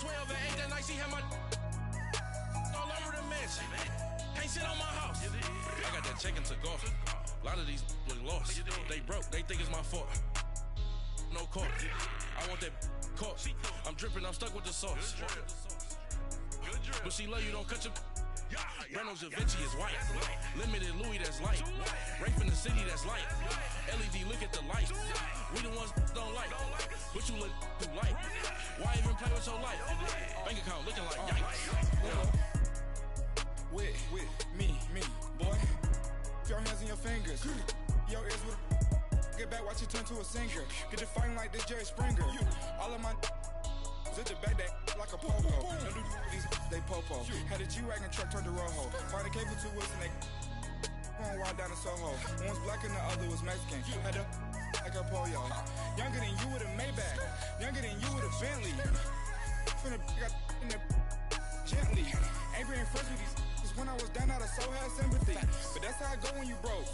12 and 8 that night, she had my all over the mansion. Can't sit on my house. I got that check into golf. A lot of these look lost. They broke, they think it's my fault. No court. I want that court. I'm dripping, I'm stuck with the sauce. But she love you, don't cut your. Reynolds Da Vinci is white. Limited Louis, that's light. Rape in the city, that's light. LED, look at the light. We the ones don't like. But you look too light. Why even play with your life? Bank account looking like yikes. With me, boy. Your hands in your fingers. Your ears with. Get back, watch you turn to a singer. Get to fighting like this Jerry Springer. All of my. Zit the back that like a popo. No do these they popo. Had a G-Wagon truck turned to Rojo. Find a cable 2 wheels and they going wild down in Soho. One was black and the other was Mexican. Had a like a pollo. Younger than you with a Maybach. Younger than you with a Bentley. Finna got in the gently. Ain't been friends with these. Cause when I was down, I so had sympathy. But that's how I go when you broke.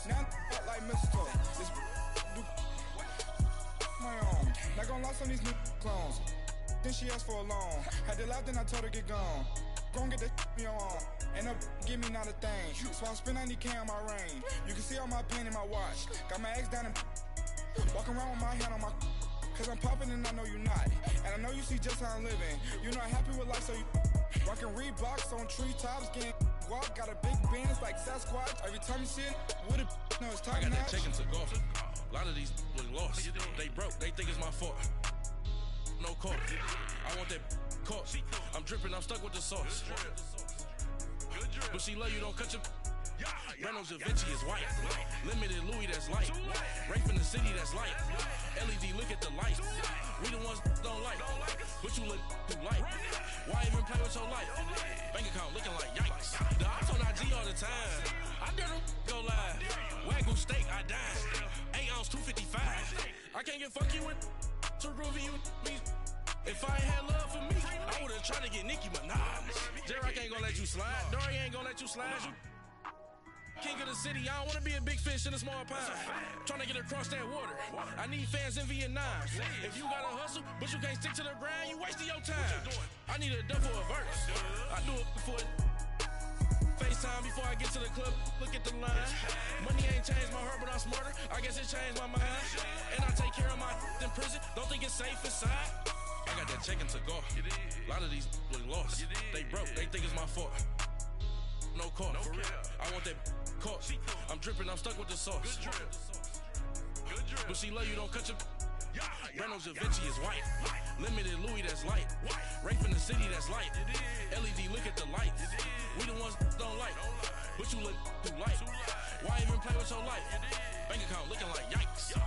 Now I'm like mistletoe. This my own. Not gonna lie on these new clones. Then she asked for a loan. Had to laugh, then I told her get gone. Gon' get that me on. Ain't no give me not a thing. So I spend 90K on my range. You can see all my pain in my watch. Got my ex down and walking around with my hand on my. Cause I'm popping and I know you not. And I know you see just how I'm living. You not happy with life, so you rockin' Reeboks on treetops, getting guap. Got a big Benz like Sasquatch. Every time you see it, with it, no, it's top notch. I got that check into golf. A lot of these look lost. They broke, they think it's my fault. No court. I want that court. I'm dripping, I'm stuck with the sauce. But she love you, don't cut your. Reynolds Da Vinci is white. Limited Louis, that's light. Rape in the city, that's light. LED, look at the light. We the ones don't like. But you look too light. Why even play with your life? Bank account looking like yikes. The ops on IG all the time. I dare them go live. Wagyu steak, I died. 8 ounce, 255. I can't get fuck you with. To groovy you me. If I ain't had love for me, I would've tried to get Nicki Minaj. J-Rock ain't gonna let you slide. Dory ain't gonna let you slide. You king of the city, I don't wanna be a big fish in a small pond. Trying to get across that water. I need fans in Vietnam. If you gotta hustle, but you can't stick to the grind, you wasting your time. I need a double a verse. I do it before FaceTime before I get to the club, look at the line. Money ain't changed my heart, but I'm smarter. I guess it changed my mind. And I take care of my in prison. Don't think it's safe inside. I got that check into golf. A lot of these look lost. They broke, they think it's my fault. No court. I want that court. I'm dripping, I'm stuck with the sauce. But she love you, don't cut your. Reynolds Da Vinci is white. Limited Louis, that's light. Rape in the city, that's light. LED, look at the light. We the ones don't like. But you look too light. Why even play with your life? Bank account looking like yikes.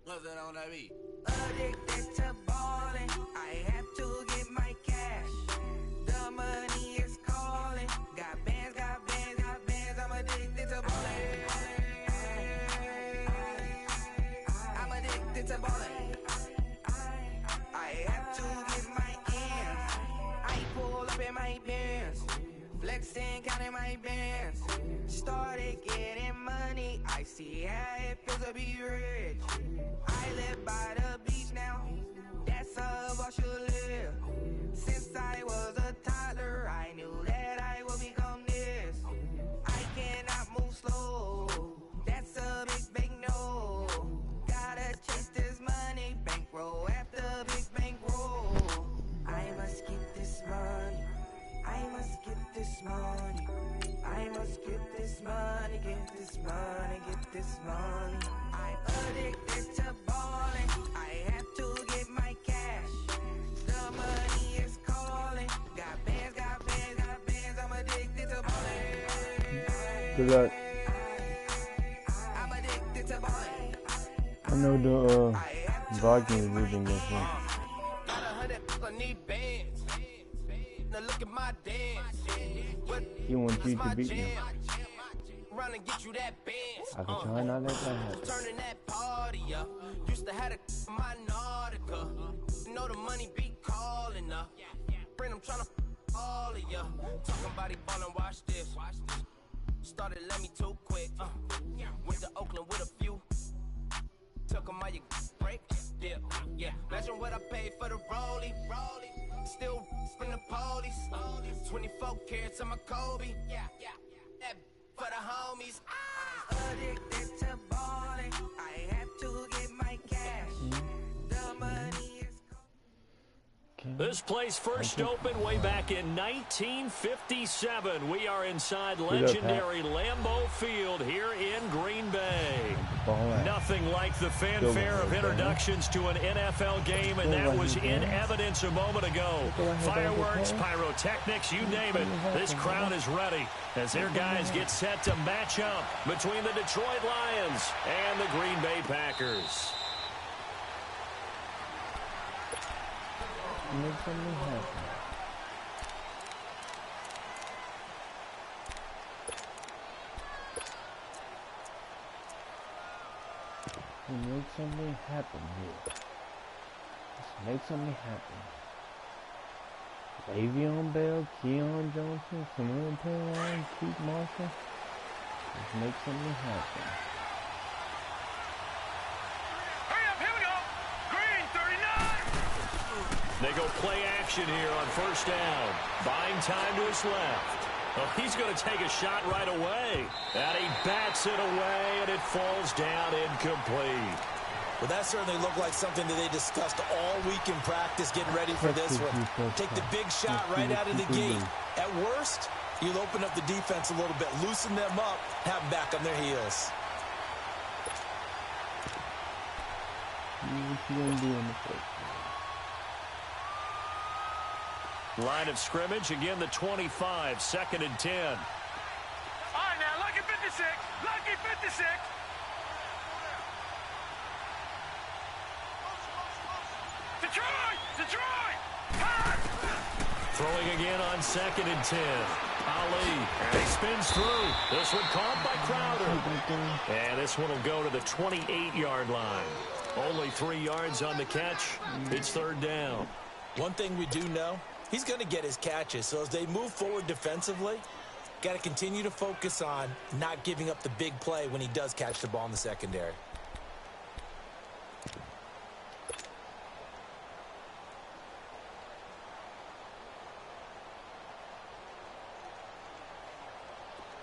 What's that on that beat? Addicted to ballin', I have to get my cash. The money is calling. Got bands, got bands, got bands. I'm addicted to ballin'. I'm addicted to ballin'. I have to get my ends. I pull up in my Benz, flexing, counting my bands. Started getting money. I see how it feels to be rich. I live by the beach now, that's how I should live. Since I was a toddler, I knew that I would become this. I cannot move slow, that's a big no. Gotta chase this money, bankroll after big bankroll. I must get this money, I must get this money. I must get this money, get this money, get this money. I'm addicted to ballin'. I have to get my cash. The money is calling. Got bands, got bands, got bands. I'm addicted to ballin'. Good luck. I'm addicted to ballin'. I know the Vikings losing this one. He wants you to beat him. I can try not let that happen. Turning that party up. Used to have a my Nautica. Know the money be calling up. Bring them trying to all of ya. Talking about he ballin', watch this. Started let me too quick. Went to Oakland with a few. Took 'em all you break. Yeah. Imagine what I paid for the rollie. Still in the police. 24 carats on my Kobe. That for the homies. Addicted to balling. I have to get my cash. The money is. This place first opened way back in 1957. We are inside legendary Lambeau Field here in Green Bay. Nothing like the fanfare of introductions to an NFL game, and that was in evidence a moment ago. Fireworks, pyrotechnics, you name it. This crowd is ready as their guys get set to match up between the Detroit Lions and the Green Bay Packers. Make something happen. Make something happen here. Let's make something happen. Le'Veon Bell, Keon Johnson, Samantha Penline, Keith Marshall. Let's make something happen. They go play action here on first down. Buying time to his left. Oh, he's going to take a shot right away. And he bats it away, and it falls down incomplete. Well, that certainly looked like something that they discussed all week in practice, getting ready for this one. Take the big shot right out of the gate. At worst, you'll open up the defense a little bit, loosen them up, have them back on their heels. What you gonna do in the first? Line of scrimmage, again the 25, 2nd and 10. All right, now, lucky 56, lucky 56. Detroit! Throwing again on 2nd and 10. Ali, and he spins through. This one caught by Crowder. And this one will go to the 28-yard line. Only 3 yards on the catch. It's 3rd down. One thing we do know, he's going to get his catches. So as they move forward defensively, got to continue to focus on not giving up the big play when he does catch the ball in the secondary.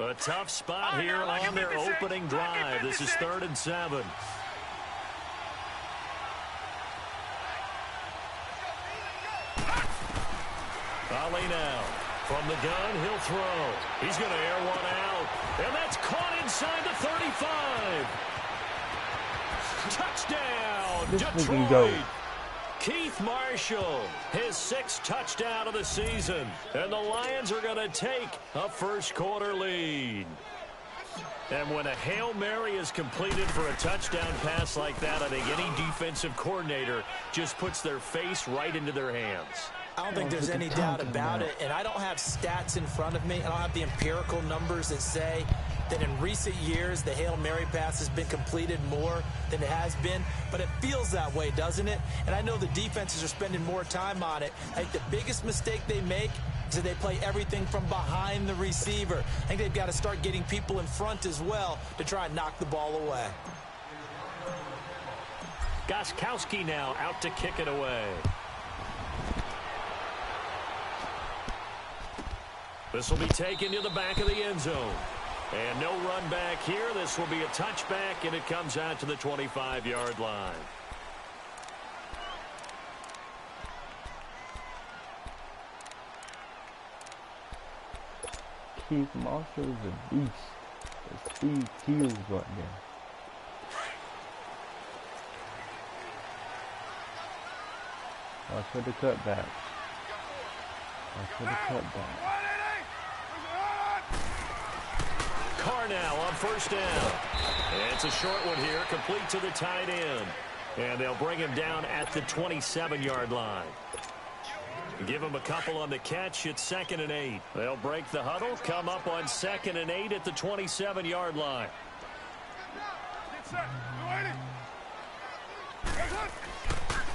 A tough spot here on their opening drive. This is 3rd and 7. Ali now. From the gun, he'll throw. He's going to air one out. And that's caught inside the 35. Touchdown, Detroit. Keith Marshall, his 6th touchdown of the season. And the Lions are going to take a first-quarter lead. And when a Hail Mary is completed for a touchdown pass like that, I think any defensive coordinator just puts their face right into their hands. I don't think there's any doubt about it, and I don't have stats in front of me. I don't have the empirical numbers that say that in recent years the Hail Mary pass has been completed more than it has been, but it feels that way, doesn't it? And I know the defenses are spending more time on it. I think the biggest mistake they make is that they play everything from behind the receiver. I think they've got to start getting people in front as well to try and knock the ball away. Gostkowski now out to kick it away. This will be taken to the back of the end zone. And no run back here. This will be a touchback, and it comes out to the 25-yard line. Keith Marshall is a beast. The speed kills right there. Watch for the cutback. Watch for the cutback. Carr now on first down. And it's a short one here, complete to the tight end. And they'll bring him down at the 27-yard line. Give him a couple on the catch. It's 2nd and 8. They'll break the huddle, come up on 2nd and 8 at the 27-yard line.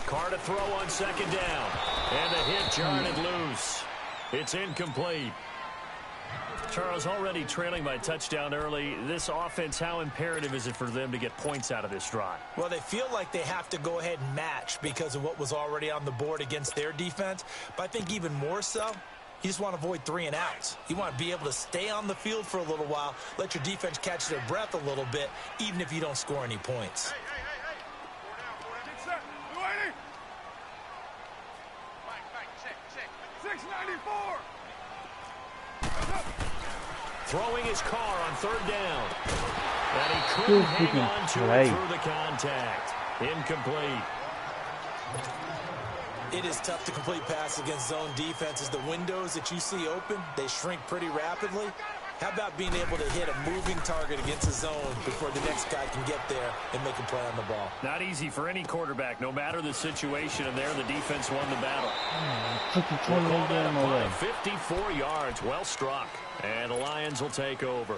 Carr to throw on 2nd down. And the hit jarred loose. It's incomplete. Charles, already trailing by touchdown early. This offense, how imperative is it for them to get points out of this drive? Well, they feel like they have to go ahead and match because of what was already on the board against their defense. But I think even more so, you just want to avoid 3 and outs. You want to be able to stay on the field for a little while, let your defense catch their breath a little bit, even if you don't score any points. Throwing his Carr on 3rd down. And he couldn't hang on to it through the contact. Incomplete. It is tough to complete pass against zone defenses. The windows that you see open, they shrink pretty rapidly. How about being able to hit a moving target against a zone before the next guy can get there and make a play on the ball? Not easy for any quarterback, no matter the situation, and there the defense won the battle. Called out a punt, 54 yards, well struck, and the Lions will take over.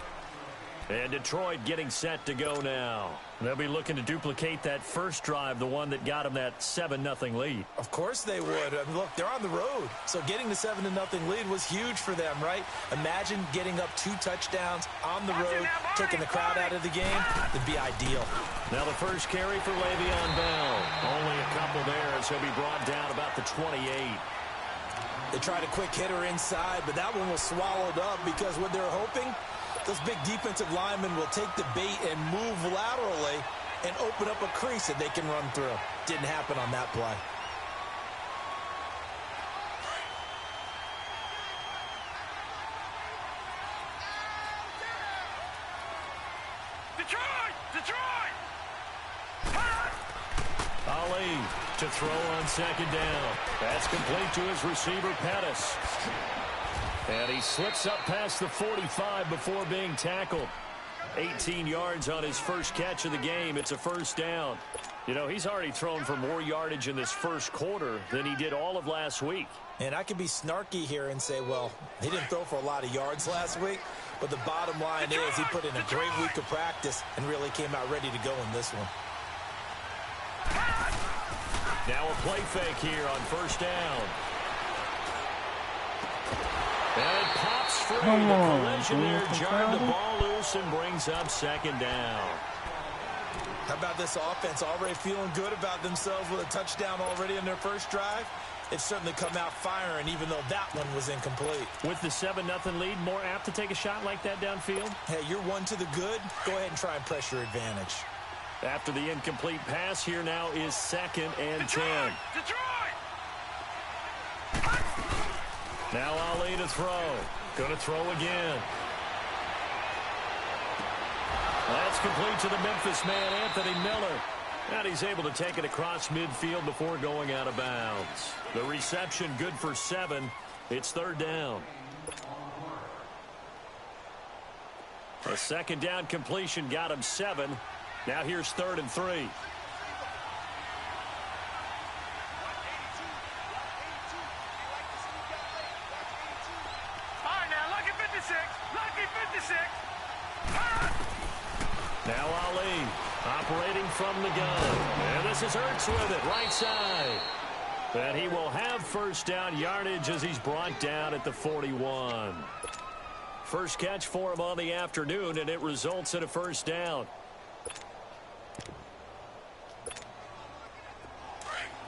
And Detroit getting set to go now. They'll be looking to duplicate that first drive, the one that got them that 7-0 lead. Of course they would. I mean, look, they're on the road. So getting the 7-0 lead was huge for them, right? Imagine getting up 2 touchdowns on the road, taking the crowd out of the game. It'd be ideal. Now the first carry for Le'Veon Bell. Only a couple there as he'll be brought down about the 28. They tried a quick hitter inside, but that one was swallowed up because what they're hoping, those big defensive linemen will take the bait and move laterally and open up a crease that they can run through. Didn't happen on that play. Detroit! Ali to throw on 2nd down. That's complete to his receiver, Pettis. And he slips up past the 45 before being tackled. 18 yards on his first catch of the game. It's a 1st down. You know, he's already thrown for more yardage in this first quarter than he did all of last week. And I could be snarky here and say, well, he didn't throw for a lot of yards last week. But the bottom line is he put in a great week of practice and really came out ready to go in this one. Now a play fake here on 1st down. And it pops free. The collision there jarred the ball loose and brings up 2nd down. How about this offense already feeling good about themselves with a touchdown already in their first drive? It's certainly come out firing, even though that one was incomplete. With the 7-0 lead, more apt to take a shot like that downfield? Hey, you're 1 to the good. Go ahead and try and press your advantage. After the incomplete pass, here now is 2nd and 10. Detroit! Now Ali to throw. Going to throw again. That's complete to the Memphis man, Anthony Miller. And he's able to take it across midfield before going out of bounds. The reception good for 7. It's 3rd down. A 2nd down completion got him 7. Now here's 3rd and 3. All right, now, lucky 56. Lucky 56. Now Ali operating from the gun. And this is Ertz with it, right side. And he will have 1st down yardage as he's brought down at the 41. First catch for him on the afternoon, and it results in a 1st down.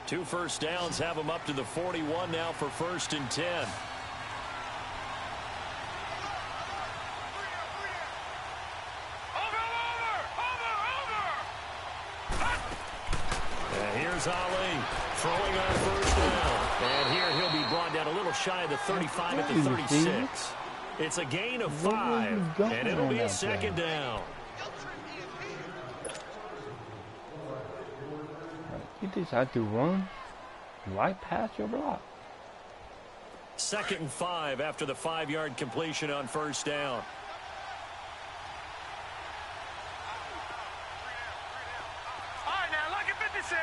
2 1st downs have him up to the 41 now for 1st and 10. And here's Ali throwing on 1st down. And here he'll be brought down a little shy of the 35 at the 36. It's a gain of 5, and it'll be a 2nd down. You decide to run right past your block. 2nd and 5 after the 5-yard completion on 1st down. All right, now, lucky 56.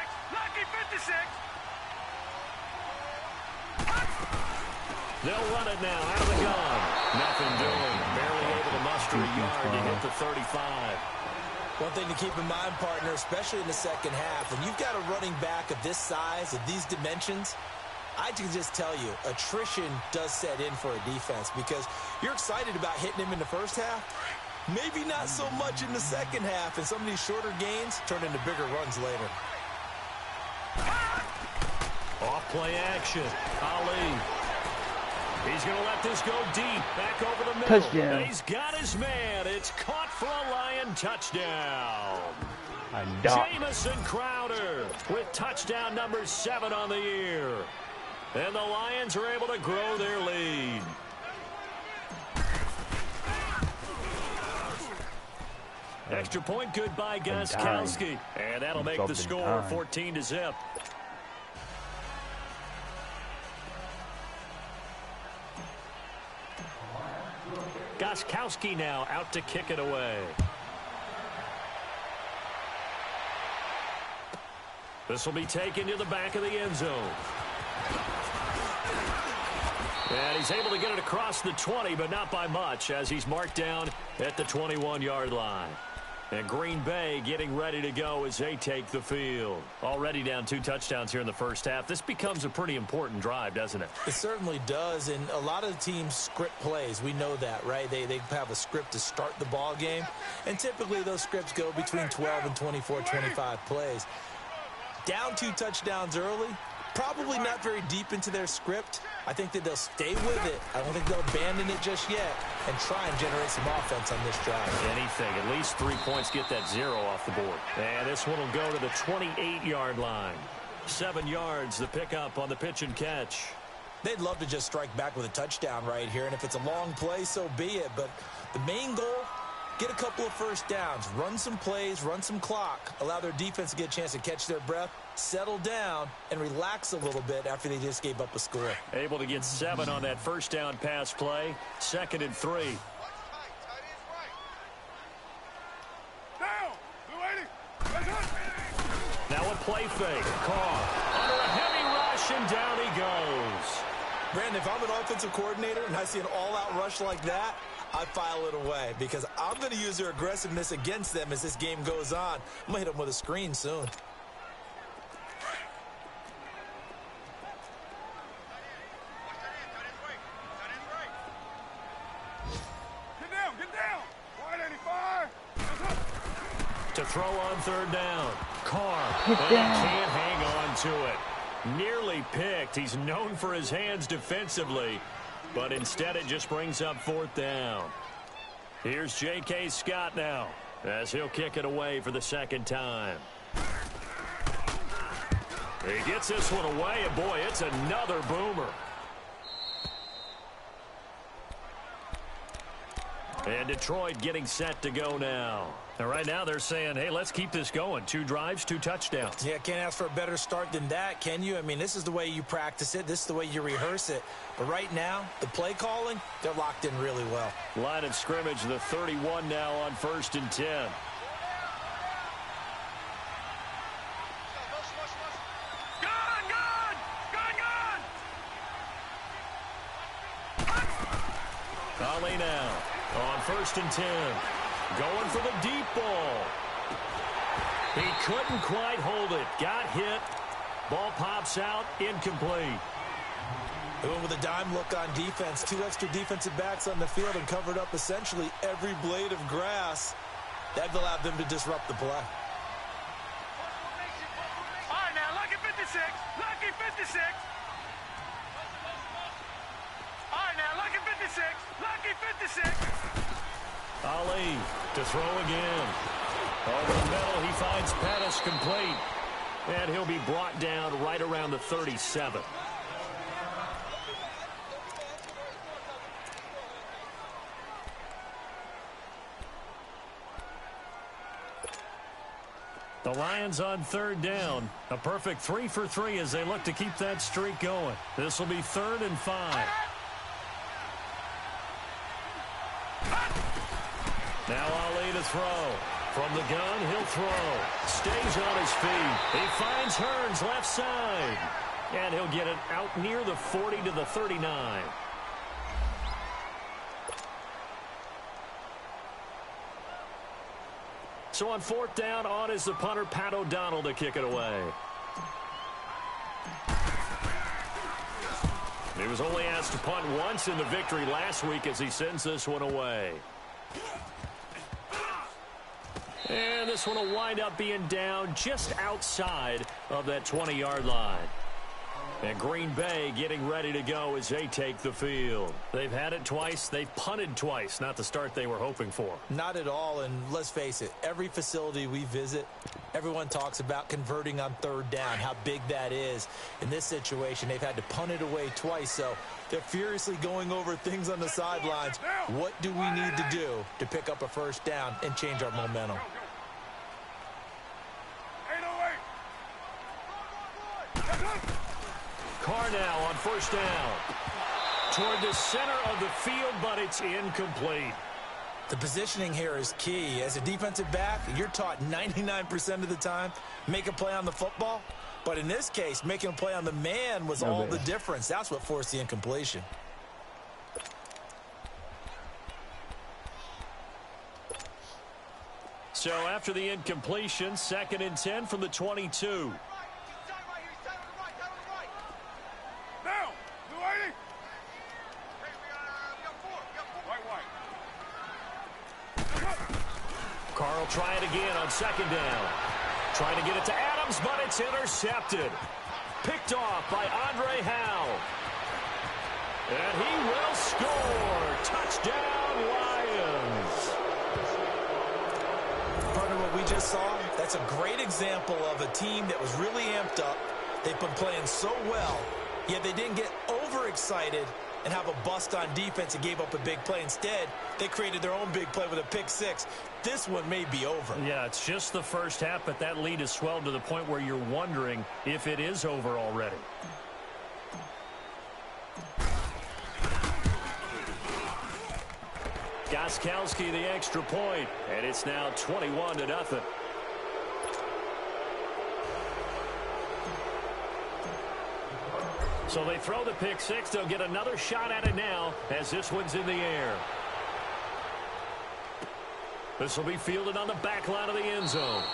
got it now out of the gun. Nothing doing. Barely able to muster a yard to hit the 35. One thing to keep in mind, partner, especially in the second half, when you've got a running back of this size, of these dimensions, I can just tell you, attrition does set in for a defense because you're excited about hitting him in the first half. Maybe not so much in the second half, and some of these shorter gains turn into bigger runs later. Off play action. Ali. He's going to let this go deep. Back over the middle. Touchdown. He's got his man. It's caught for a Lion touchdown. Jamison Crowder with touchdown number 7 on the year. And the Lions are able to grow their lead. Extra point good by Gostkowski. And that'll make the score 14-0. Gostkowski now out to kick it away. This will be taken to the back of the end zone. And he's able to get it across the 20, but not by much, as he's marked down at the 21-yard line. And Green Bay getting ready to go as they take the field. Already down 2 touchdowns here in the first half. This becomes a pretty important drive, doesn't it? It certainly does, and a lot of the teams script plays. We know that, right? They have a script to start the ball game, and typically those scripts go between 12 and 24, 25 plays. Down 2 touchdowns early, probably not very deep into their script. I think that they'll stay with it. I don't think they'll abandon it just yet and try and generate some offense on this drive. Anything. At least 3 points, get that 0 off the board. And this one will go to the 28-yard line. 7 yards, the pickup on the pitch and catch. They'd love to just strike back with a touchdown right here, and if it's a long play, so be it. But the main goal, get a couple of first downs, run some plays, run some clock, allow their defense to get a chance to catch their breath, settle down, and relax a little bit after they just gave up a score. Able to get 7 on that first down pass play. 2nd and 3. Now a play fake. Carr under a heavy rush, and down he goes. Brandon, if I'm an offensive coordinator and I see an all-out rush like that, I file it away because I'm going to use their aggressiveness against them as this game goes on. I'm going to hit them with a screen soon. Get down. Wide 85. To throw on 3rd down. Carr. He can't hang on to it. Nearly picked. He's known for his hands defensively, but instead it just brings up 4th down. Here's J.K. Scott now as he'll kick it away for the 2nd time. He gets this one away, and boy, it's another boomer. And Detroit getting set to go now. And right now they're saying, hey, let's keep this going. 2 drives, 2 touchdowns. Yeah, can't ask for a better start than that, can you? I mean, this is the way you practice it. This is the way you rehearse it. But right now, the play calling, they're locked in really well. Line of scrimmage, the 31 now on 1st and 10. Ali now on 1st and 10. Going for the deep ball. He couldn't quite hold it. Got hit. Ball pops out. Incomplete. They went with a dime look on defense. 2 extra defensive backs on the field and covered up essentially every blade of grass. That allowed them to disrupt the play. All right, now, lucky 56. Lucky 56. All right, now, lucky 56. Lucky 56. Ali to throw again. Over the middle, he finds Pettis complete. And he'll be brought down right around the 37. The Lions on 3rd down. A perfect 3 for 3 as they look to keep that streak going. This will be 3rd and 5. Now Ali to throw. From the gun, he'll throw. Stays on his feet. He finds Hearns left side. And he'll get it out near the 40 to the 39. So on 4th down, on is the punter, Pat O'Donnell, to kick it away. He was only asked to punt once in the victory last week as he sends this one away. And this one will wind up being down just outside of that 20-yard line. And Green Bay getting ready to go as they take the field. They've had it twice. They've punted twice. Not the start they were hoping for. Not at all, and let's face it, every facility we visit, everyone talks about converting on 3rd down, how big that is. In this situation, they've had to punt it away twice, so they're furiously going over things on the sidelines. What do we need to do to pick up a 1st down and change our momentum? Carr now on 1st down. Toward the center of the field, but it's incomplete. The positioning here is key. As a defensive back, you're taught 99% of the time, make a play on the football. But in this case, making a play on the man was all the difference. That's what forced the incompletion. So after the incompletion, 2nd and 10 from the 22. Carr will try it again on 2nd down. Trying to get it to Adams, but it's intercepted. Picked off by Andre Howe. And he will score. Touchdown, Lions. Part of what we just saw, that's a great example of a team that was really amped up. They've been playing so well, yet they didn't get overexcited and have a bust on defense and gave up a big play. Instead, they created their own big play with a pick 6. This one may be over. Yeah, it's just the first half, but that lead has swelled to the point where you're wondering if it is over already. Gostkowski the extra point, and it's now 21-0. So they throw the pick 6. They'll get another shot at it now as this one's in the air. This will be fielded on the back line of the end zone.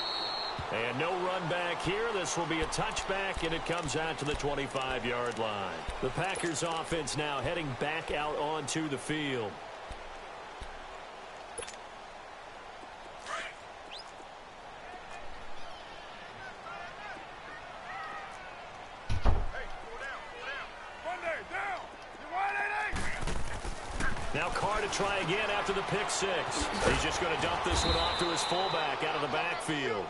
And no run back here. This will be a touchback, and it comes out to the 25-yard line. The Packers offense now heading back out onto the field. Now Carr to try again after the pick 6. He's just going to dump this one off to his fullback out of the backfield.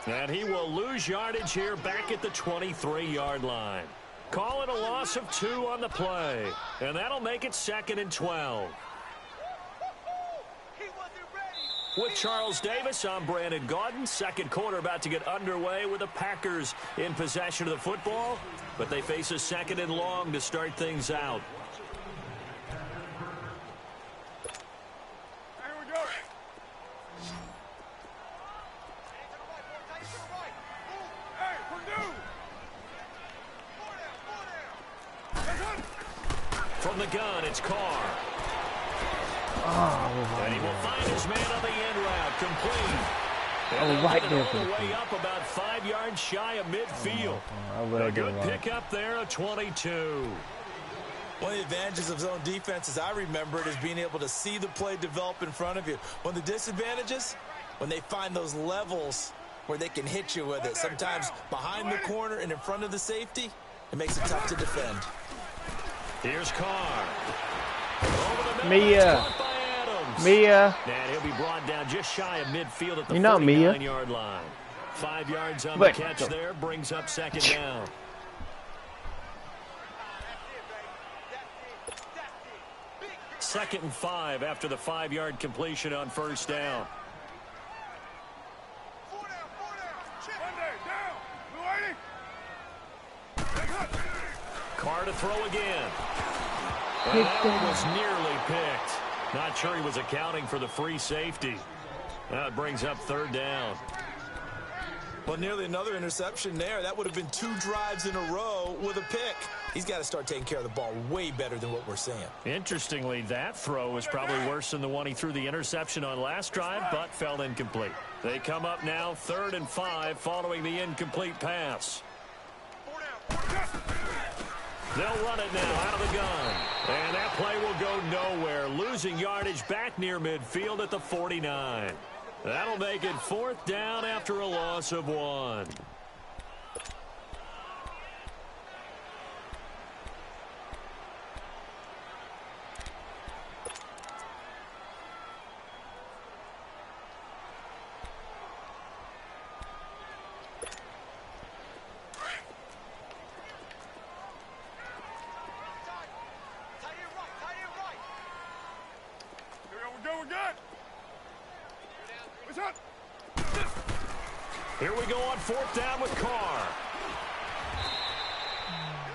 And he will lose yardage here back at the 23-yard line. Call it a loss of 2 on the play. And that'll make it 2nd and 12. With Charles Davis, I'm Brandon Gaudin. Second quarter about to get underway with the Packers in possession of the football. But they face a 2nd and long to start things out. From the gun, it's Carr. And he will find his man on the end route, complete. Right there. All the way up about 5 yards shy of midfield. A good pickup there, a 22. One of the advantages of zone defense, as I remember it, is being able to see the play develop in front of you. One of the disadvantages, when they find those levels where they can hit you with it, sometimes behind the corner and in front of the safety, it makes it tough to defend. Here's Carr. Mia. And he'll be brought down just shy of midfield at the 49-yard line. 5 yards on the catch there, brings up 2nd down. Second and 5 after the 5-yard completion on 1st down. Carr to throw again. And that one was nearly picked. Not sure he was accounting for the free safety. Now it brings up 3rd down. Well, nearly another interception there. That would have been 2 drives in a row with a pick. He's got to start taking care of the ball way better than what we're seeing. Interestingly, that throw was probably worse than the one he threw the interception on last drive, but fell incomplete. They come up now 3rd and 5 following the incomplete pass. They'll run it now out of the gun. And that play will go nowhere, losing yardage back near midfield at the 49. That'll make it 4th down after a loss of 1. Here we go on 4th down with Carr.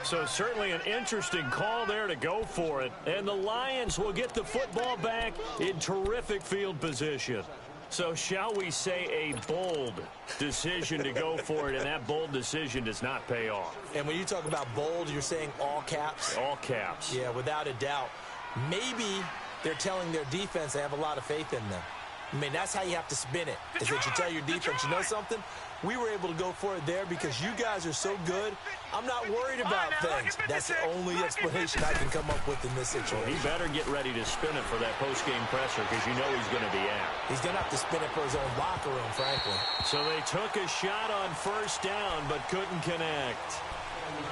So certainly an interesting call there to go for it. And the Lions will get the football back in terrific field position. So shall we say a bold decision to go for it, and that bold decision does not pay off. And when you talk about bold, you're saying all caps? All caps. Yeah, without a doubt. Maybe they're telling their defense they have a lot of faith in them. I mean, that's how you have to spin it, is that you tell your defense, you know something? We were able to go for it there because you guys are so good. I'm not worried about things. That's the only explanation I can come up with in this situation. Well, he better get ready to spin it for that post-game presser because you know he's going to be out. He's going to have to spin it for his own locker room, frankly. So they took a shot on 1st down but couldn't connect.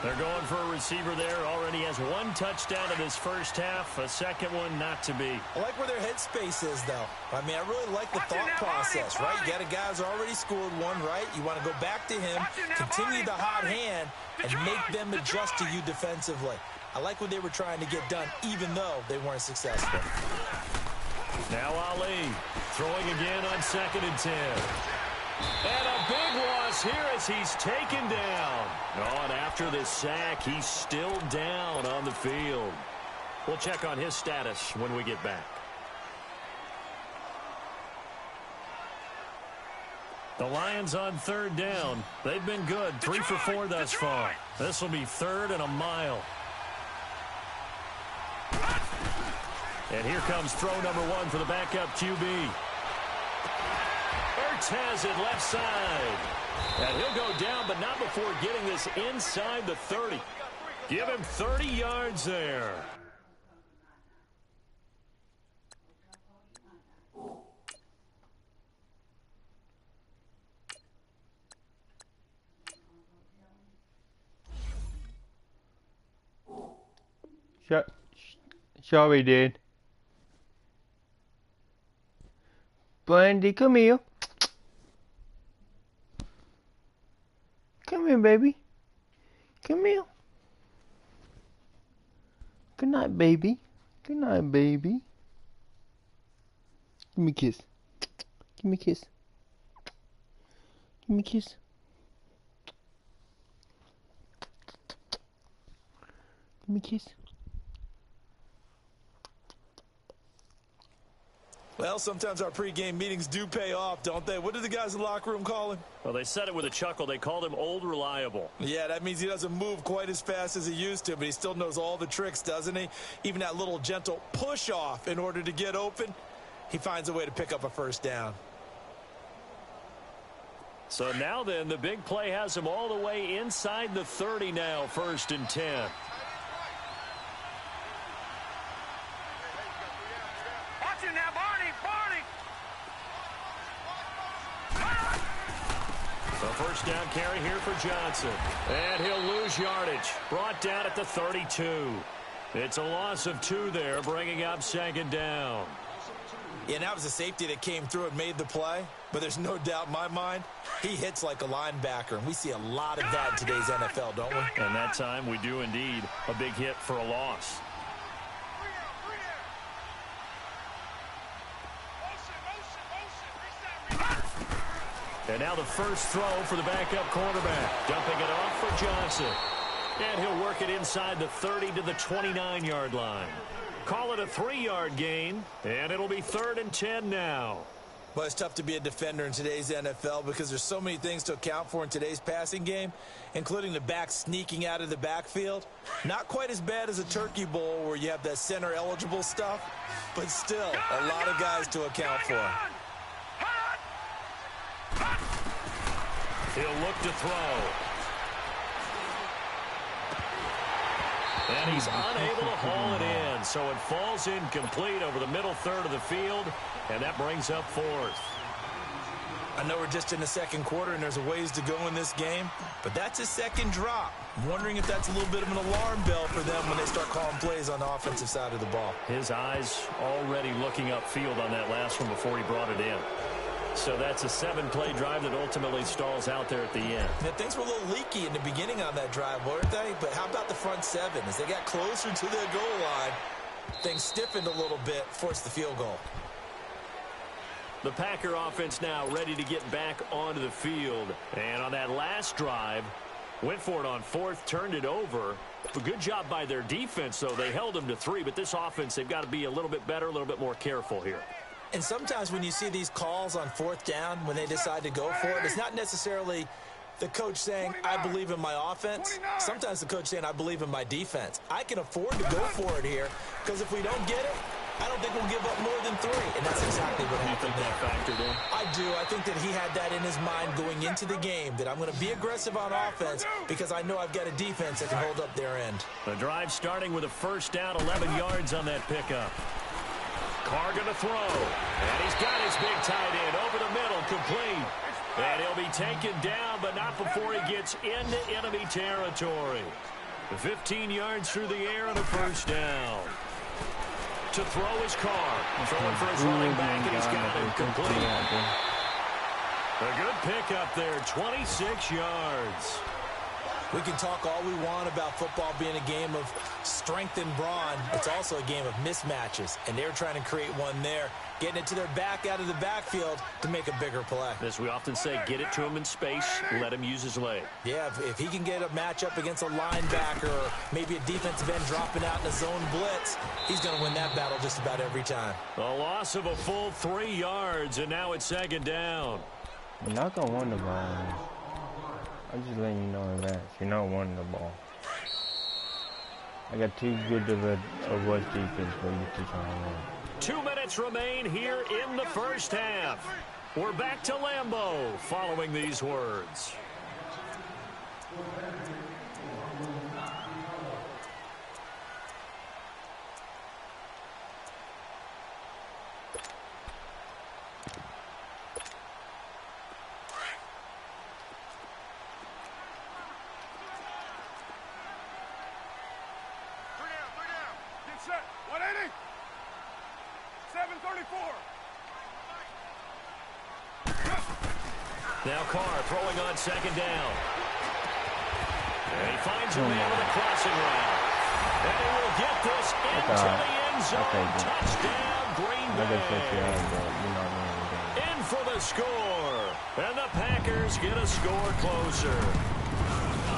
They're going for a receiver there. Already has 1 touchdown in this first half. A second one not to be. I like where their headspace is, though. I mean, I really like the thought process, right? You got a guy who's already scored 1, right? You want to go back to him, continue the hot hand, and make them adjust to you defensively. I like what they were trying to get done, even though they weren't successful. Now Ali throwing again on 2nd and 10. And a big loss here as he's taken down. Oh, and after this sack, he's still down on the field. We'll check on his status when we get back. The Lions on 3rd down. They've been good. 3 for 4 thus far. This will be 3rd and a mile. And here comes throw number 1 for the backup QB. Has it left side. And he'll go down, but not before getting this inside the 30. Give him 30 yards there. Sorry, dude. Brandy, come here. Come here, baby. Come here. Good night, baby. Good night, baby. Give me a kiss. Give me a kiss. Give me a kiss. Give me a kiss. Well, sometimes our pregame meetings do pay off, don't they? What do the guys in the locker room call him? Well, they said it with a chuckle. They called him Old Reliable. Yeah, that means he doesn't move quite as fast as he used to, but he still knows all the tricks, doesn't he? Even that little gentle push-off in order to get open, he finds a way to pick up a 1st down. So now then, the big play has him all the way inside the 30 now, 1st and 10. First down carry here for Johnson. And he'll lose yardage. Brought down at the 32. It's a loss of 2 there, bringing up 2nd down. Yeah, that was a safety that came through and made the play. But there's no doubt in my mind, he hits like a linebacker. And we see a lot of that in today's NFL, don't we? And that time we do indeed. A big hit for a loss. And now the first throw for the backup quarterback. Dumping it off for Johnson. And he'll work it inside the 30 to the 29-yard line. Call it a 3-yard gain, and it'll be 3rd and 10 now. Well, it's tough to be a defender in today's NFL because there's so many things to account for in today's passing game, including the back sneaking out of the backfield. Not quite as bad as a turkey bowl where you have that center-eligible stuff, but still a lot of guys to account for. He'll look to throw. And he's unable to haul it in, so it falls incomplete over the middle third of the field, and that brings up fourth. I know we're just in the second quarter and there's a ways to go in this game, but that's a second drop. I'm wondering if that's a little bit of an alarm bell for them when they start calling plays on the offensive side of the ball. His eyes already looking upfield on that last one before he brought it in. So that's a 7-play drive that ultimately stalls out there at the end. Now, things were a little leaky in the beginning on that drive, weren't they? But how about the front seven? As they got closer to their goal line, things stiffened a little bit, forced the field goal. The Packer offense now ready to get back onto the field. And on that last drive, went for it on fourth, turned it over. A good job by their defense, though. They held them to 3, but this offense, they've got to be a little bit better, a little bit more careful here. And sometimes when you see these calls on fourth down, when they decide to go for it, it's not necessarily the coach saying, I believe in my offense. Sometimes the coach saying, I believe in my defense. I can afford to go for it here because if we don't get it, I don't think we'll give up more than 3. And that's exactly what happened there. That factored in? I do. I think that he had that in his mind going into the game, that I'm going to be aggressive on offense because I know I've got a defense that can hold up their end. The drive starting with a first down, 11 yards on that pickup. Carr going to throw, and he's got his big tight end over the middle, complete. And he'll be taken down, but not before he gets into enemy territory. 15 yards through the air and a first down. To throw his Carr. Throwing for his running back, and he's got him complete. A good pickup there, 26 yards. We can talk all we want about football being a game of strength and brawn. It's also a game of mismatches, and they're trying to create one there, getting it to their back out of the backfield to make a bigger play. As we often say, get it to him in space, let him use his leg. Yeah, if he can get a matchup against a linebacker or maybe a defensive end dropping out in a zone blitz, he's going to win that battle just about every time. A loss of a full 3 yards, and now it's second down. You're not going to win the ball. I'm just letting you know in advance. You're not winning the ball. I got too good of a rush defense for you to try and win. 2 minutes remain here in the first half. We're back to Lambeau following these words. Set. 180. 734. Now Carr throwing on second down. And he finds a man with a crossing route. And he will get this into the end zone. Touchdown, Green Bay. In for the score. And the Packers get a score closer.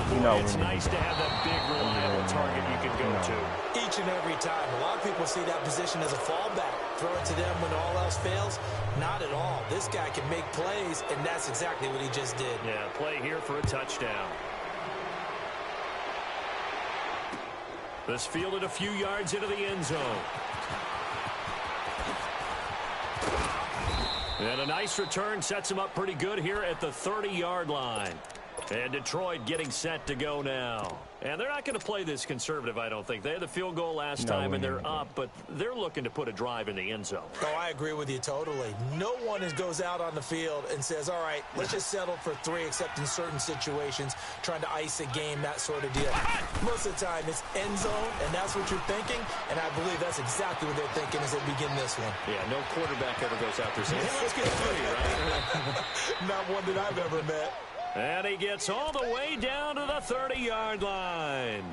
Boy, it's nice to have that big, reliable target you can go to. Each and every time. A lot of people see that position as a fallback. Throw it to them when all else fails. Not at all. This guy can make plays, and that's exactly what he just did. Yeah, play here for a touchdown. This fielded a few yards into the end zone. And a nice return sets him up pretty good here at the 30-yard line. And Detroit getting set to go now. And they're not going to play this conservative, I don't think. They had the field goal last time, and they're up, but they're looking to put a drive in the end zone. Oh, I agree with you totally. No one goes out on the field and says, all right, let's just settle for 3, except in certain situations, trying to ice a game, that sort of deal. Most of the time, it's end zone, and that's what you're thinking, and I believe that's exactly what they're thinking as they begin this one. Yeah, no quarterback ever goes out there saying, hey, let's get 3, right? Not one that I've ever met. And he gets all the way down to the 30-yard line.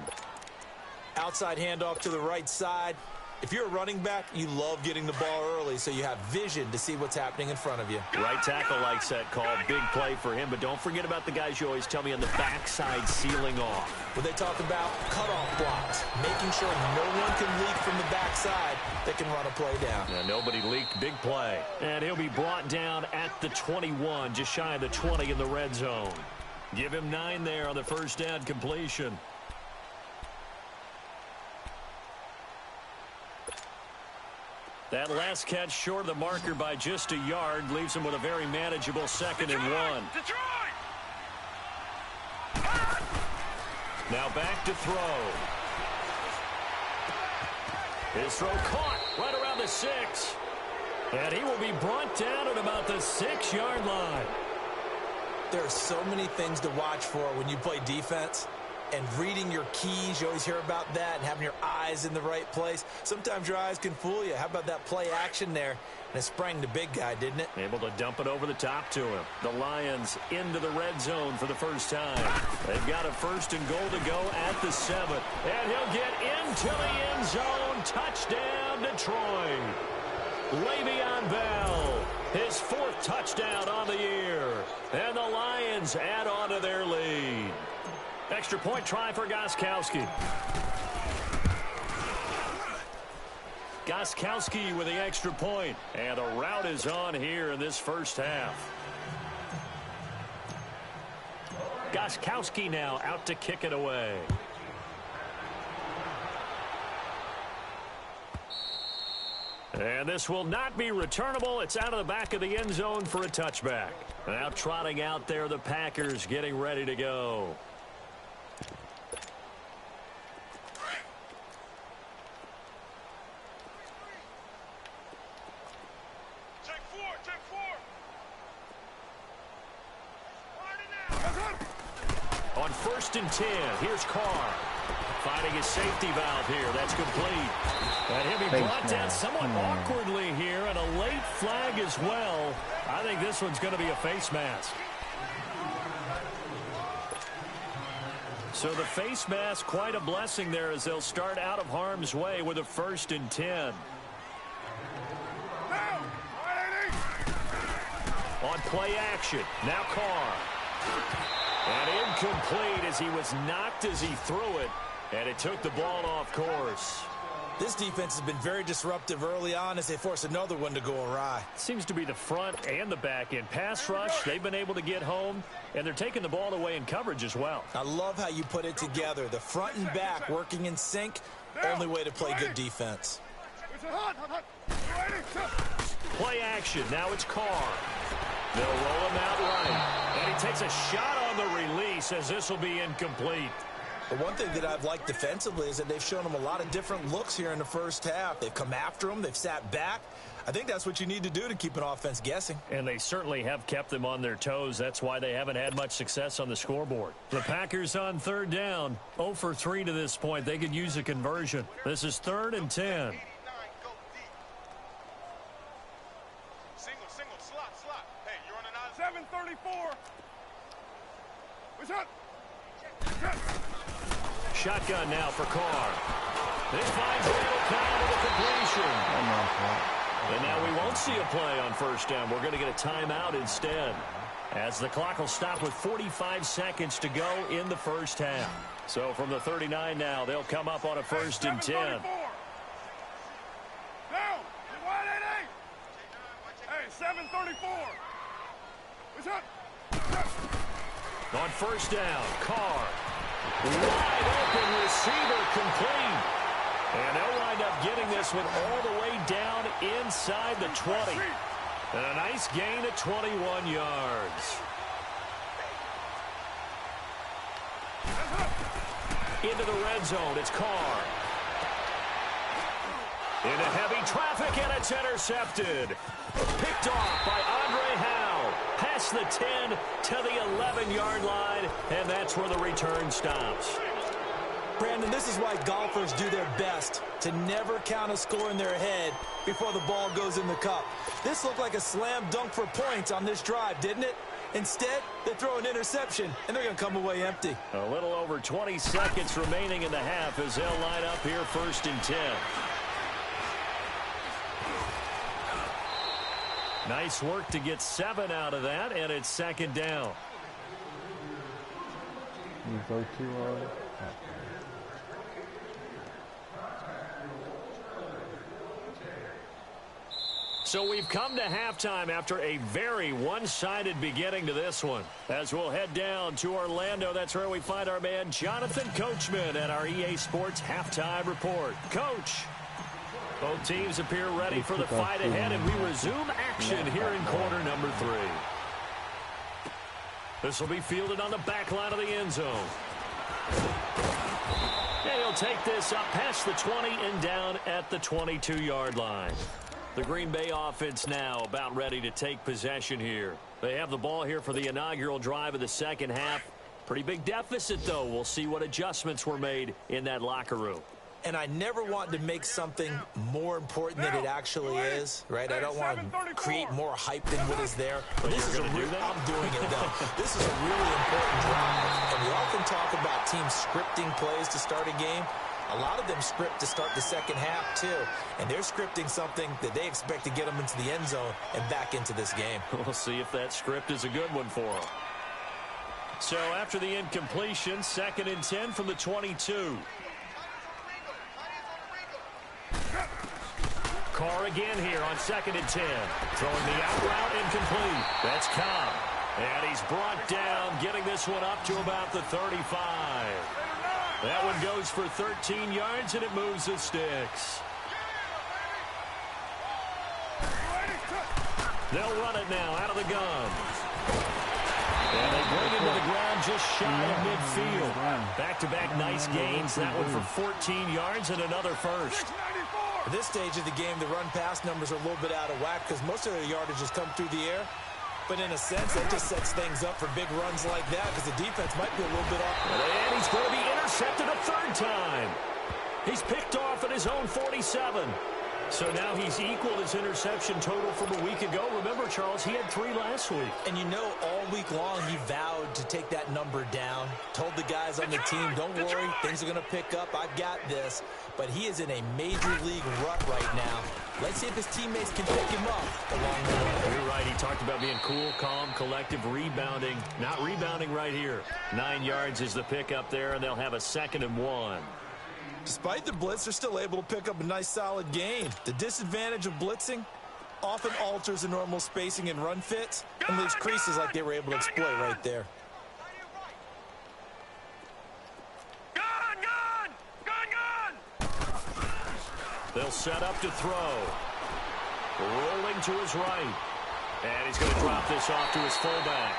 Outside handoff to the right side. If you're a running back, you love getting the ball early so you have vision to see what's happening in front of you. Right tackle likes that call. Big play for him, but don't forget about the guys you always tell me on the backside sealing off. When they talk about cutoff blocks, making sure no one can leak from the backside that can run a play down. Yeah, nobody leaked. Big play. And he'll be brought down at the 21, just shy of the 20 in the red zone. Give him 9 there on the first down completion. That last catch short of the marker by just a yard leaves him with a very manageable 2nd and 1. Now back to throw. His throw caught right around the 6. And he will be brought down at about the 6-yard line. There are so many things to watch for when you play defense. And reading your keys, you always hear about that, and having your eyes in the right place. Sometimes your eyes can fool you. How about that play action there? And it sprang the big guy, didn't it? Able to dump it over the top to him. The Lions into the red zone for the first time. They've got a 1st and goal to go at the 7. And he'll get into the end zone. Touchdown, Detroit. Le'Veon Bell, his 4th touchdown on the year. And the Lions add on to their lead. Extra point try for Gostkowski. Gostkowski with the extra point. And the route is on here in this first half. Gostkowski now out to kick it away. And this will not be returnable. It's out of the back of the end zone for a touchback. Now trotting out there, the Packers getting ready to go. On 1st and 10, here's Carr. Finding his safety valve here. That's complete. And he'll be brought down somewhat awkwardly here, and a late flag as well. I think this one's going to be a face mask. So the face mask, quite a blessing there as they'll start out of harm's way with a 1st and 10. On play action, now Carr. And incomplete as he was knocked as he threw it, and it took the ball off course. This defense has been very disruptive early on as they force another one to go awry. Seems to be the front and the back end. Pass rush, they've been able to get home, and they're taking the ball away in coverage as well. I love how you put it together. The front and back working in sync, only way to play good defense. Play action, now it's Carr. They'll roll him out right, and he takes a shot on the release as this will be incomplete. The one thing that I've liked defensively is that they've shown him a lot of different looks here in the first half. They've come after him. They've sat back. I think that's what you need to do to keep an offense guessing. And they certainly have kept them on their toes. That's why they haven't had much success on the scoreboard. The Packers on 3rd down. 0 for 3 to this point. They could use a conversion. This is 3rd and 10. Single, slot. Hey, you're on an 734. What's up? Shotgun now for Carr. They find Randall Cobb with a completion. And now we won't see a play on 1st down. We're going to get a timeout instead, as the clock will stop with 45 seconds to go in the first half. So from the 39 now, they'll come up on a 1st and 10. Down. 734. What's up? On 1st down, Carr. Wide open receiver complete. And they'll wind up getting this one all the way down inside the 20. And a nice gain of 21 yards. Into the red zone, it's Carr. Into heavy traffic, and it's intercepted. Picked off by Andre Howe. Past the 10 to the 11-yard line, and that's where the return stops. Brandon, this is why golfers do their best to never count a score in their head before the ball goes in the cup. This looked like a slam dunk for points on this drive, didn't it? Instead, they throw an interception, and they're going to come away empty. A little over 20 seconds remaining in the half as they'll line up here 1st and 10. Nice work to get 7 out of that, and it's second down. You go to So we've come to halftime after a very one-sided beginning to this one. As we'll head down to Orlando, that's where we find our man Jonathan Coachman at our EA Sports Halftime Report. Coach, both teams appear ready for the fight ahead, and we resume action here in quarter number 3. This will be fielded on the back line of the end zone. And he'll take this up past the 20 and down at the 22-yard line. The Green Bay offense now about ready to take possession here. They have the ball here for the inaugural drive of the second half. Pretty big deficit, though. We'll see what adjustments were made in that locker room. And I never want to make something more important than it actually is, right? I don't want to create more hype than what is there. But this is I'm doing it, though. This is a really important drive. And we often talk about teams scripting plays to start a game. A lot of them script to start the second half, too. And they're scripting something that they expect to get them into the end zone and back into this game. We'll see if that script is a good one for them. So after the incompletion, 2nd and 10 from the 22. Carr again here on 2nd and 10. Throwing the out route incomplete. That's Cobb. And he's brought down, getting this one up to about the 35. That one goes for 13 yards, and it moves the sticks. They'll run it now out of the gun. And they bring it to the ground just shy of midfield. Back-to-back nice gains. That one for 14 yards and another first. At this stage of the game, the run-pass numbers are a little bit out of whack because most of their yardage has come through the air. But in a sense, that just sets things up for big runs like that because the defense might be a little bit off. And he's going to be intercepted a 3rd time. He's picked off at his own 47. So now he's equaled his interception total from a week ago. Remember, Charles, he had 3 last week. And you know, all week long he vowed to take that number down. Told the guys on the team, don't worry, things are going to pick up. I've got this. But he is in a major league rut right now. Let's see if his teammates can pick him up along the way. You're right. He talked about being cool, calm, collective, rebounding. Not rebounding right here. 9 yards is the pickup there, and they'll have a 2nd and 1. Despite the blitz, they're still able to pick up a nice, solid gain. The disadvantage of blitzing often alters the normal spacing and run fits and leaves creases like they were able to exploit right there. They'll set up to throw. Rolling to his right. And he's going to drop this off to his fullback.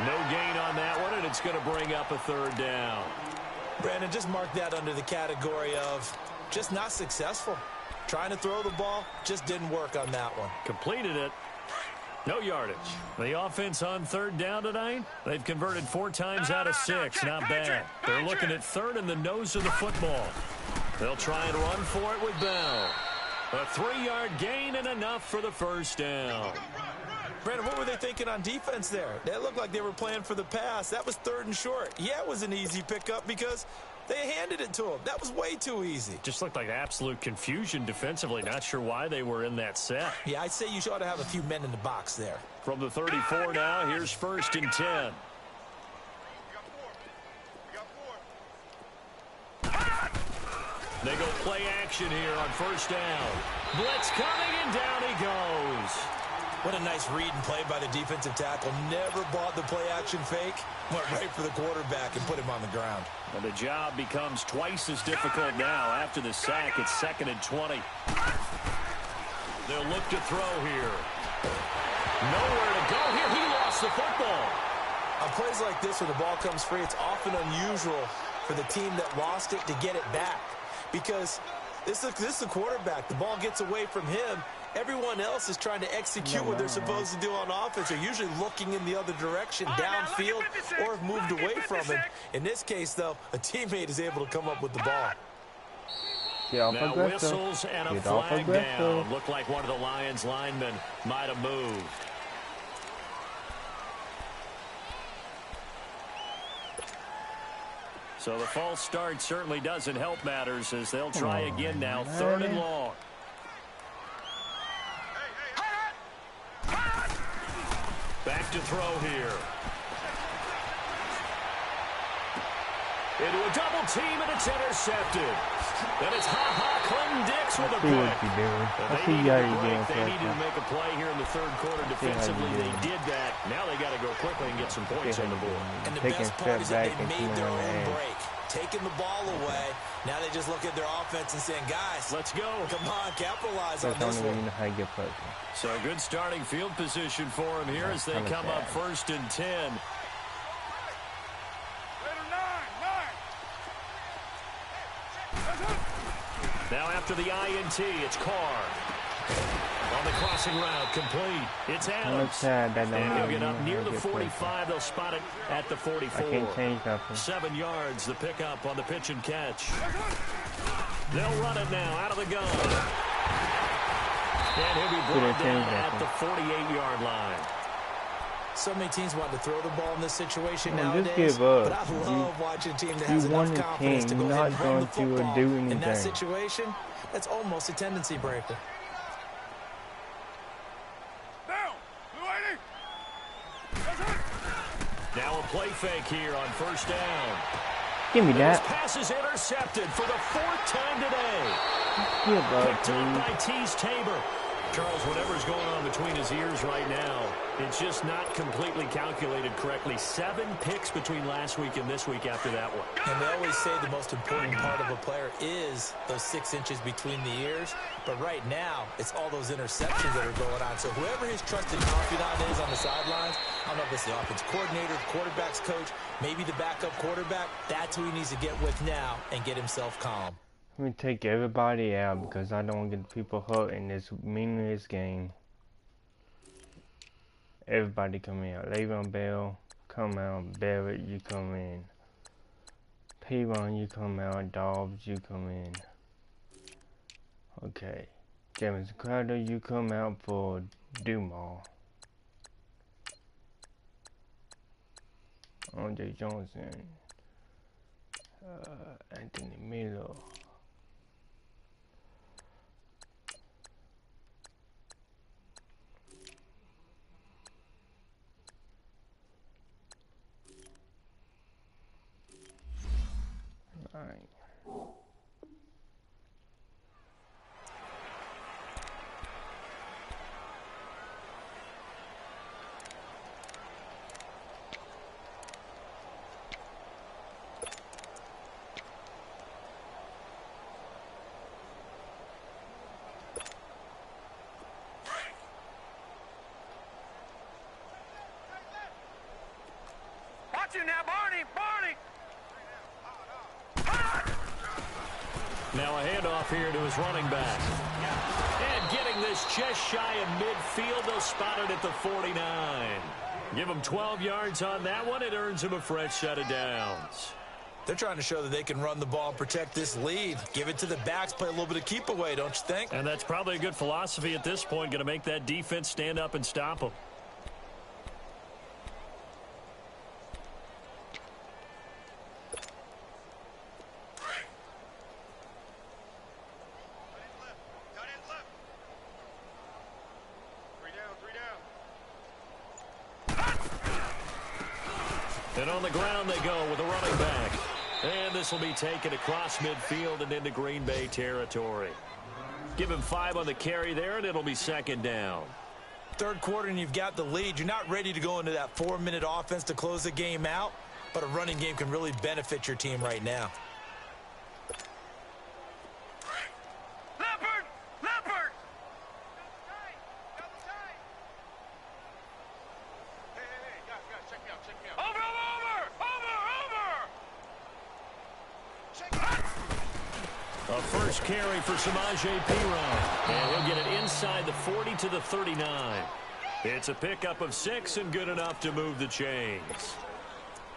No gain on that one, and it's going to bring up a 3rd down. Brandon, just mark that under the category of just not successful. Trying to throw the ball, just didn't work on that one. Completed it. No yardage. The offense on 3rd down tonight, they've converted 4 times out of 6. Not bad. They're looking at 3rd in the nose of the football. They'll try and run for it with Bell. A 3-yard gain and enough for the 1st down. Brandon, what were they thinking on defense there? That looked like they were playing for the pass. That was 3rd and short. Yeah, it was an easy pickup because they handed it to him. That was way too easy. Just looked like absolute confusion defensively. Not sure why they were in that set. Yeah, I'd say you ought to have a few men in the box there. From the 34 now, here's 1st and 10. They go play action here on 1st down. Blitz coming, and down he goes. What a nice read and play by the defensive tackle. Never bought the play action fake. Went right for the quarterback and put him on the ground. And the job becomes twice as difficult now after the sack. It's 2nd and 20. They'll look to throw here. Nowhere to go here. He lost the football. On plays like this where the ball comes free, it's often unusual for the team that lost it to get it back. Because this is the quarterback. The ball gets away from him. Everyone else is trying to execute what they're supposed to do on offense. They're usually looking in the other direction, downfield, or have moved away from him. In this case, though, a teammate is able to come up with the ball. Now whistles and a flag down. Looked like one of the Lions linemen might have moved. So the false start certainly doesn't help matters as they'll try again now. 3rd and long. Back to throw here. Into a double team, and it's intercepted. And it's Clinton-Dix with a pick. They needed to make a play here in the third quarter defensively. They did that. Now they got to go quickly and get some points on the board. And the best part is that they made their own break. Taking the ball away. Now they just look at their offense and saying, guys, let's go. Come on, capitalize on this one. So good starting field position for them here as they come up 1st and 10. Now after the INT, it's Carr. On the crossing route, complete. It's Adams. And he'll get up near the 45. They'll spot it at the 44. 7 yards, the pickup on the pitch and catch. They'll run it now out of the gun. And he'll be brought down at the 48-yard line. So many teams want to throw the ball in this situation nowadays, but I love watching a team that has enough confidence to go ahead and run the football. In that situation, that's almost a tendency breaker. Now a play fake here on 1st down. Give me that. This pass is intercepted for the 4th time today. Picked up by Tease Tabor. Charles, whatever's going on between his ears right now, it's just not completely calculated correctly. 7 picks between last week and this week after that one. And they always say the most important part of a player is those 6 inches between the ears. But right now, it's all those interceptions that are going on. So whoever his trusted confidant is on the sidelines, I don't know if it's the offense coordinator, the quarterback's coach, maybe the backup quarterback, that's who he needs to get with now and get himself calm. Let me take everybody out because I don't want to get people hurt in this meaningless game. Everybody come out. Le'Veon Bell, come out. Barrett, you come in. P-Ron, you come out. Dobbs, you come in. Okay. James Crowder, you come out for Dumas. Andre Johnson. Anthony Miller. Alright. Watch it now, Barney! Now a handoff here to his running back. And getting this just shy of midfield, they'll spot it at the 49. Give him 12 yards on that one. It earns him a fresh set of downs. They're trying to show that they can run the ball and protect this lead. Give it to the backs, play a little bit of keep away, don't you think? And that's probably a good philosophy at this point, going to make that defense stand up and stop them. And on the ground they go with a running back. And this will be taken across midfield and into Green Bay territory. Give him 5 on the carry there, and it'll be 2nd down. Third quarter, and you've got the lead. You're not ready to go into that 4-minute offense to close the game out, but a running game can really benefit your team right now. A first carry for Samaje Perine. And he'll get it inside the 40 to the 39. It's a pickup of 6 and good enough to move the chains.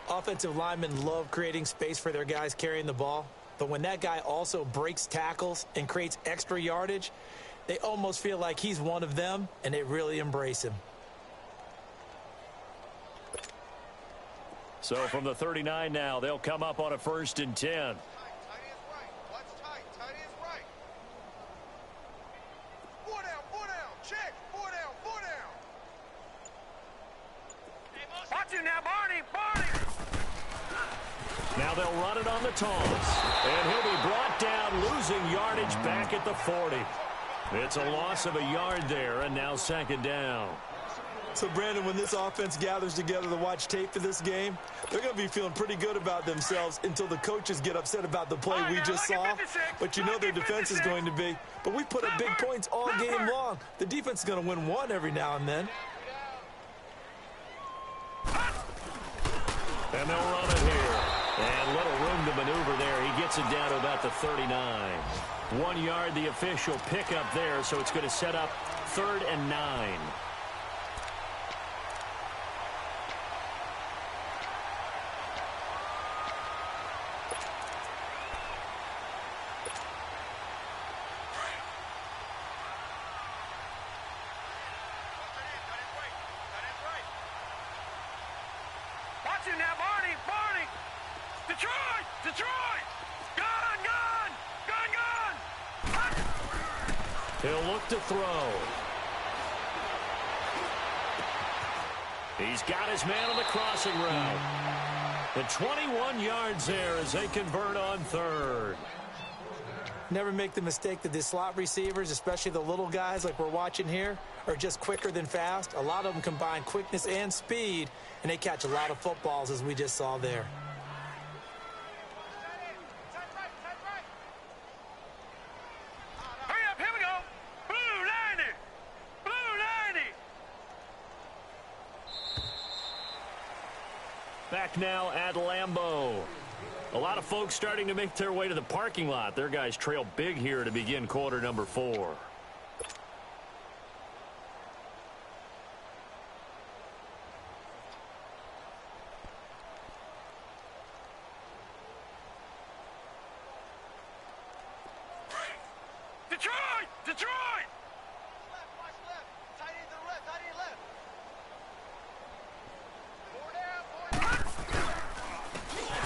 Offensive linemen love creating space for their guys carrying the ball. But when that guy also breaks tackles and creates extra yardage, they almost feel like he's one of them, and they really embrace him. So from the 39 now, they'll come up on a 1st and 10. Now they'll run it on the toss. And he'll be brought down, losing yardage back at the 40. It's a loss of a yard there, and now second down. So, Brandon, when this offense gathers together to watch tape for this game, they're going to be feeling pretty good about themselves until the coaches get upset about the play we just saw. But you know their defense is going to be. But we put up big points all game long. The defense is going to win one every now and then. And they'll run it here. And little room to maneuver there. He gets it down to about the 39. 1 yard, the official pickup there, so it's going to set up 3rd and 9. He'll look to throw. He's got his man on the crossing route. The 21 yards there as they convert on 3rd. Never make the mistake that the slot receivers, especially the little guys like we're watching here, are just quicker than fast. A lot of them combine quickness and speed, and they catch a lot of footballs as we just saw there. Back now at Lambeau. A lot of folks starting to make their way to the parking lot. Their guys trail big here to begin quarter number 4.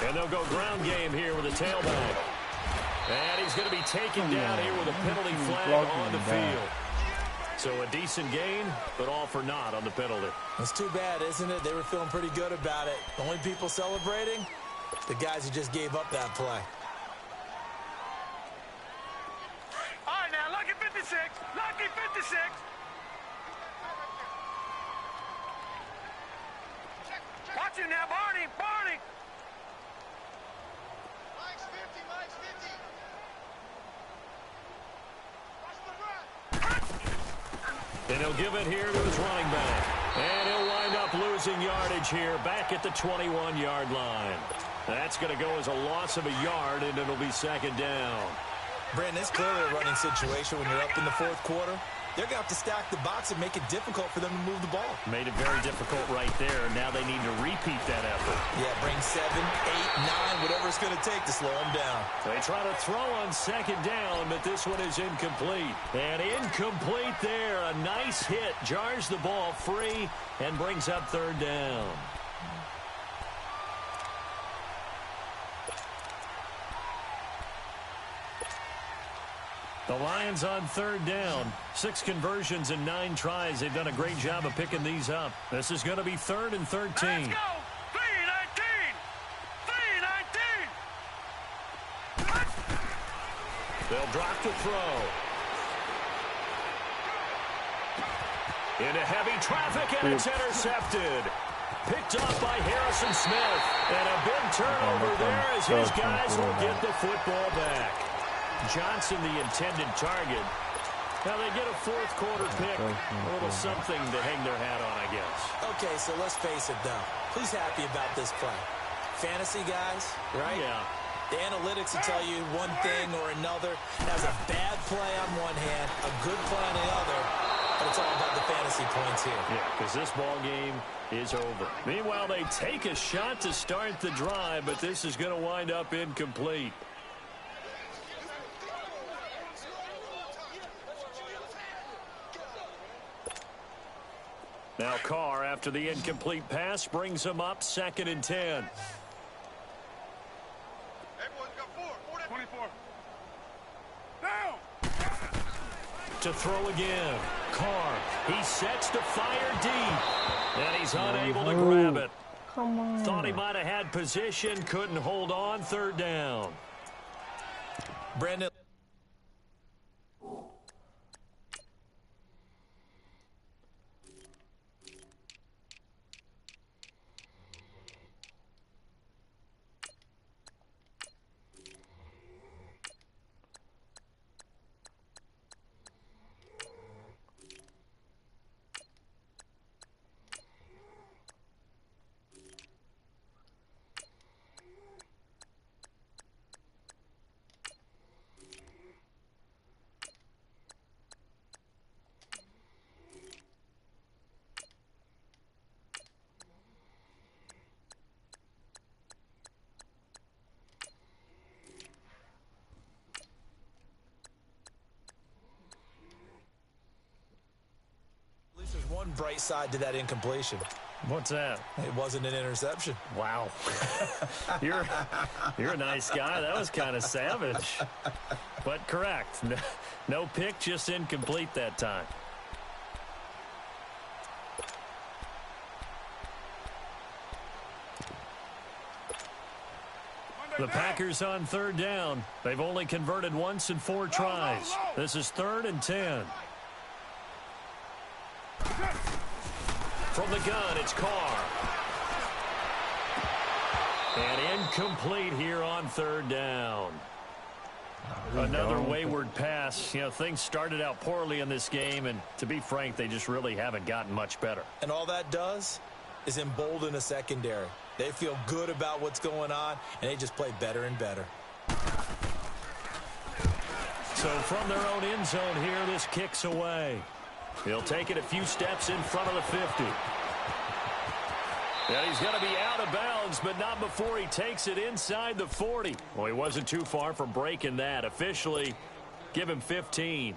And they'll go ground game here with a tailback. And he's going to be taken down here with a penalty flag on the field. So a decent gain, but all for naught on the penalty. It's too bad, isn't it? They were feeling pretty good about it. The only people celebrating, the guys who just gave up that play. All right, now, lucky 56. Lucky 56. Watch him now, Barney. Barney. Mike's 50. Mike's 50. Watch the run. And he'll give it here to his running back. And he'll wind up losing yardage here back at the 21-yard line. That's going to go as a loss of a yard, and it'll be second down. Brandon, it's clearly a running situation when you're up in the fourth quarter. They're going to have to stack the box and make it difficult for them to move the ball. Made it very difficult right there. Now they need to repeat that effort. Yeah, bring 7, 8, 9, whatever it's going to take to slow them down. They try to throw on second down, but this one is incomplete. And incomplete there. A nice hit. Jars the ball free and brings up third down. The Lions on third down. 6 conversions and 9 tries. They've done a great job of picking these up. This is going to be 3rd and 13. Let's go. 3-19. 3-19. They'll drop to throw. Into heavy traffic, and it's intercepted. Picked off by Harrison Smith. And a big turnover there as his guys will get the football back. Johnson, the intended target. Now they get a fourth quarter pick. A little something to hang their hat on, I guess. Okay, so let's face it, though. Who's happy about this play? Fantasy guys, right? Yeah. The analytics will tell you one thing or another. As a bad play on one hand, a good play on the other. But it's all about the fantasy points here. Yeah, because this ball game is over. Meanwhile, they take a shot to start the drive, but this is going to wind up incomplete. Now Carr, after the incomplete pass, brings him up 2nd and 10. Everyone's got 4. 24. Down. To throw again. Carr, he sets to fire deep. And he's unable to grab it. Come on. Thought he might have had position, couldn't hold on, third down. Brandon. There's one bright side to that incompletion. What's that? It wasn't an interception. Wow. You're a nice guy. That was kind of savage. But correct. No pick, just incomplete that time. The Packers on third down. They've only converted once in 4 tries. This is 3rd and 10. From the gun, it's Carr. And incomplete here on 3rd down. Another wayward pass. You know, things started out poorly in this game, and to be frank, they just really haven't gotten much better. And all that does is embolden a secondary. They feel good about what's going on, and they just play better and better. So from their own end zone here, this kicks away. He'll take it a few steps in front of the 50. And he's going to be out of bounds, but not before he takes it inside the 40. Well, he wasn't too far from breaking that. Officially, give him 15.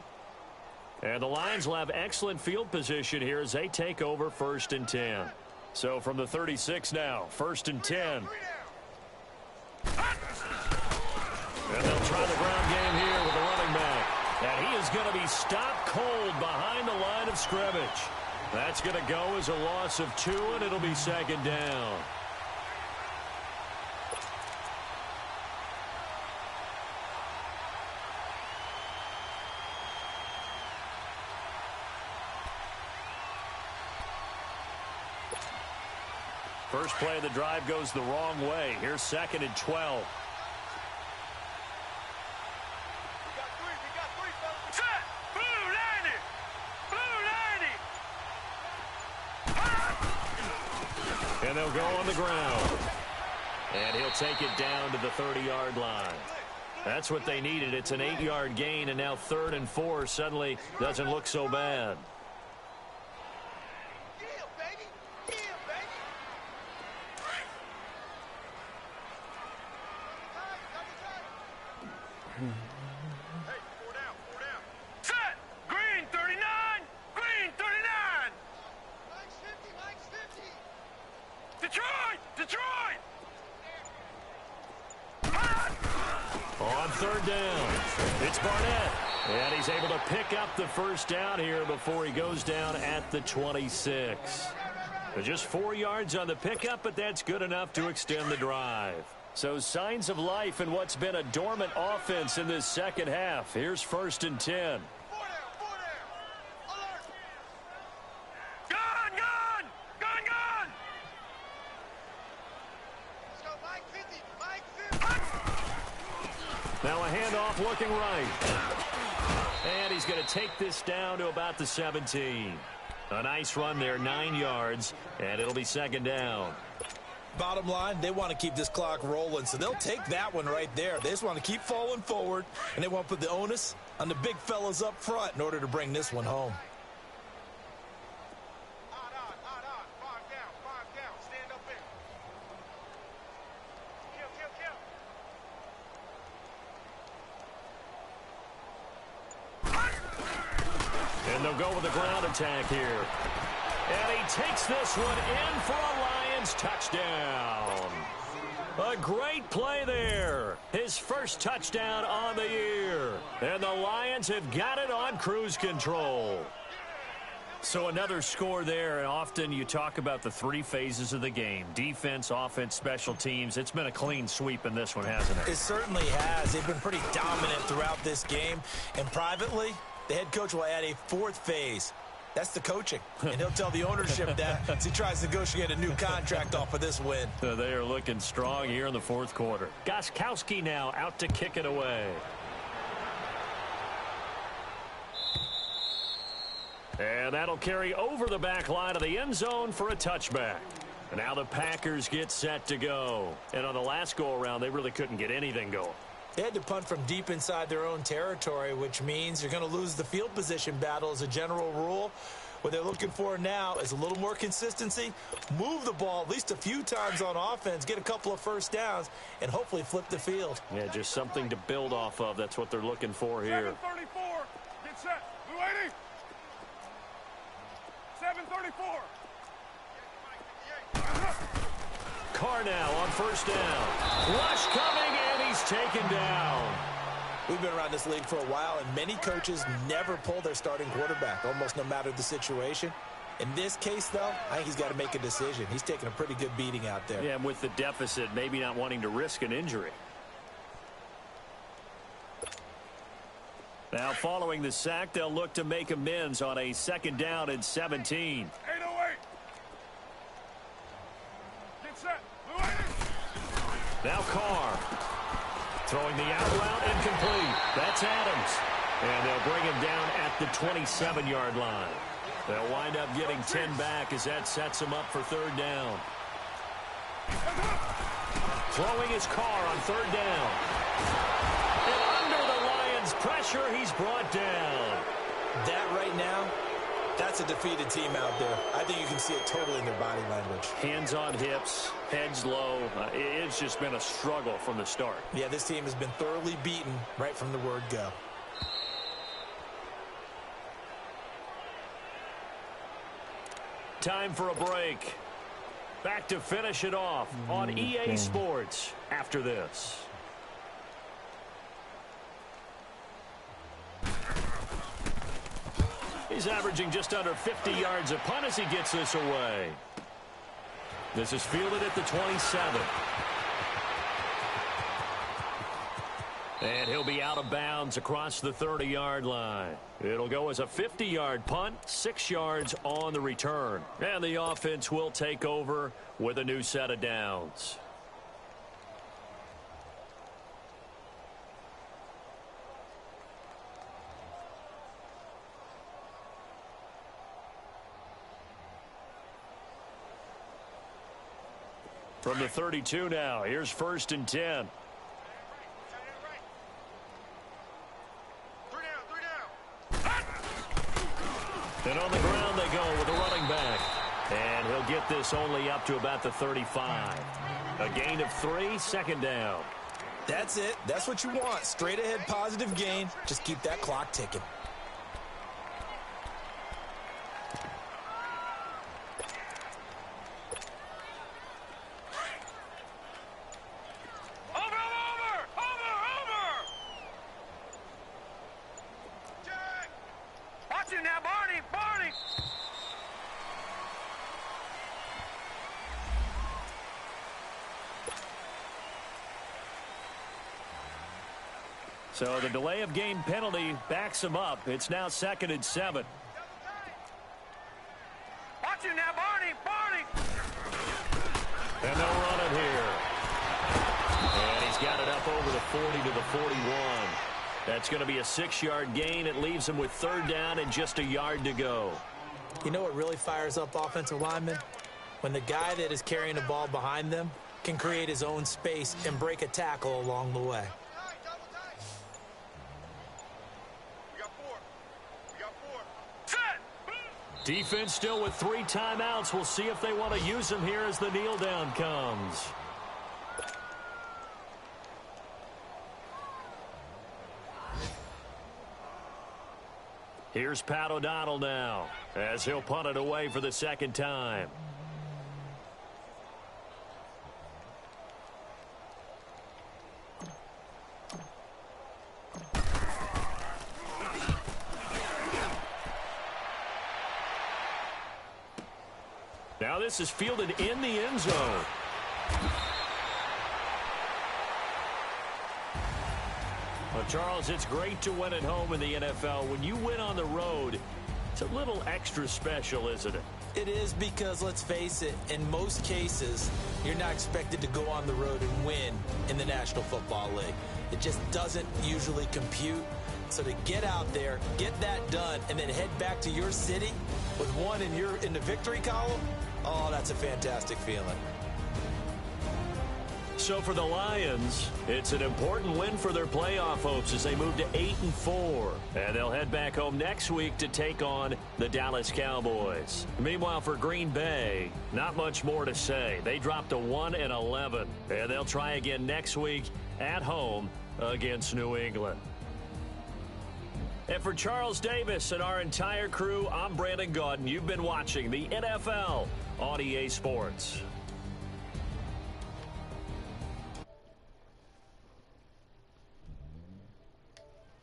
And the Lions will have excellent field position here as they take over 1st and 10. So from the 36 now, 1st and 10. And they'll try the ground game here with the running back. And he is going to be stopped cold behind the line of scrimmage. That's going to go as a loss of 2, and it'll be 2nd down. First play of the drive goes the wrong way. Here's 2nd and 12. And they'll go on the ground. And he'll take it down to the 30-yard line. That's what they needed. It's an 8-yard gain, and now 3rd and 4 suddenly doesn't look so bad. Pick up the first down here before he goes down at the 26. Just 4 yards on the pickup, but that's good enough to extend the drive. So signs of life in what's been a dormant offense in this second half. Here's 1st and 10. Now a handoff looking right. And he's going to take this down to about the 17. A nice run there, 9 yards, and it'll be 2nd down. Bottom line, they want to keep this clock rolling, so they'll take that one right there. They just want to keep falling forward, and they want to put the onus on the big fellas up front in order to bring this one home. And they'll go with the ground attack here. And he takes this one in for a Lions touchdown. A great play there. His first touchdown on the year. And the Lions have got it on cruise control. So another score there, and often you talk about the three phases of the game: defense, offense, special teams. It's been a clean sweep in this one, hasn't it? It certainly has. They've been pretty dominant throughout this game. And privately, the head coach will add a fourth phase. That's the coaching. And he'll tell the ownership that as he tries to negotiate a new contract off of this win. So they are looking strong here in the fourth quarter. Gostkowski now out to kick it away. And that'll carry over the back line of the end zone for a touchback. And now the Packers get set to go. And on the last go-around, they really couldn't get anything going. They had to punt from deep inside their own territory, which means you're going to lose the field position battle as a general rule. What they're looking for now is a little more consistency, move the ball at least a few times on offense, get a couple of first downs, and hopefully flip the field. Yeah, just something to build off of. That's what they're looking for here. 734. Get set. Blue 80. 734. Carr now on first down. Rush coming, and he's taken down. We've been around this league for a while, and many coaches never pull their starting quarterback, almost no matter the situation. In this case, though, I think he's got to make a decision. He's taking a pretty good beating out there. Yeah, and with the deficit, maybe not wanting to risk an injury. Now, following the sack, they'll look to make amends on a 2nd down and 17. 808. Get set. Blue 80. Now Carr. Throwing the out route, incomplete. That's Adams. And they'll bring him down at the 27-yard line. They'll wind up getting 10 back as that sets him up for 3rd down. Throwing his Carr on 3rd down. And under the Lions' pressure, he's brought down. That right now, that's a defeated team out there. I think you can see it totally in their body language. Hands on hips, heads low. It's just been a struggle from the start. Yeah, this team has been thoroughly beaten right from the word go. Time for a break. Back to finish it off on EA Sports after this. He's averaging just under 50 yards a punt as he gets this away. This is fielded at the 27. And he'll be out of bounds across the 30-yard line. It'll go as a 50-yard punt, 6 yards on the return. And the offense will take over with a new set of downs. From the 32 now, here's 1st and 10. And on the ground they go with a running back. And he'll get this only up to about the 35. A gain of 3, 2nd down. That's it. That's what you want. Straight ahead positive gain. Just keep that clock ticking. So the delay of game penalty backs him up. It's now 2nd and 7. Watch it now, Barney! Barney! And they'll run it here. And he's got it up over the 40 to the 41. That's going to be a 6-yard gain. It leaves him with 3rd down and just a yard to go. You know what really fires up offensive linemen? When the guy that is carrying the ball behind them can create his own space and break a tackle along the way. Defense still with 3 timeouts. We'll see if they want to use them here as the kneel down comes. Here's Pat O'Donnell now as he'll punt it away for the 2nd time. Now this is fielded in the end zone. Well, Charles, it's great to win at home in the NFL. When you win on the road, it's a little extra special, isn't it? It is, because let's face it, in most cases, you're not expected to go on the road and win in the National Football League. It just doesn't usually compute. So to get out there, get that done, and then head back to your city with one in the victory column, oh, that's a fantastic feeling. So for the Lions, it's an important win for their playoff hopes as they move to 8-4. And they'll head back home next week to take on the Dallas Cowboys. Meanwhile, for Green Bay, not much more to say. They dropped to 1-11, and they'll try again next week at home against New England. And for Charles Davis and our entire crew, I'm Brandon Gaudin. You've been watching the NFL on EA Sports.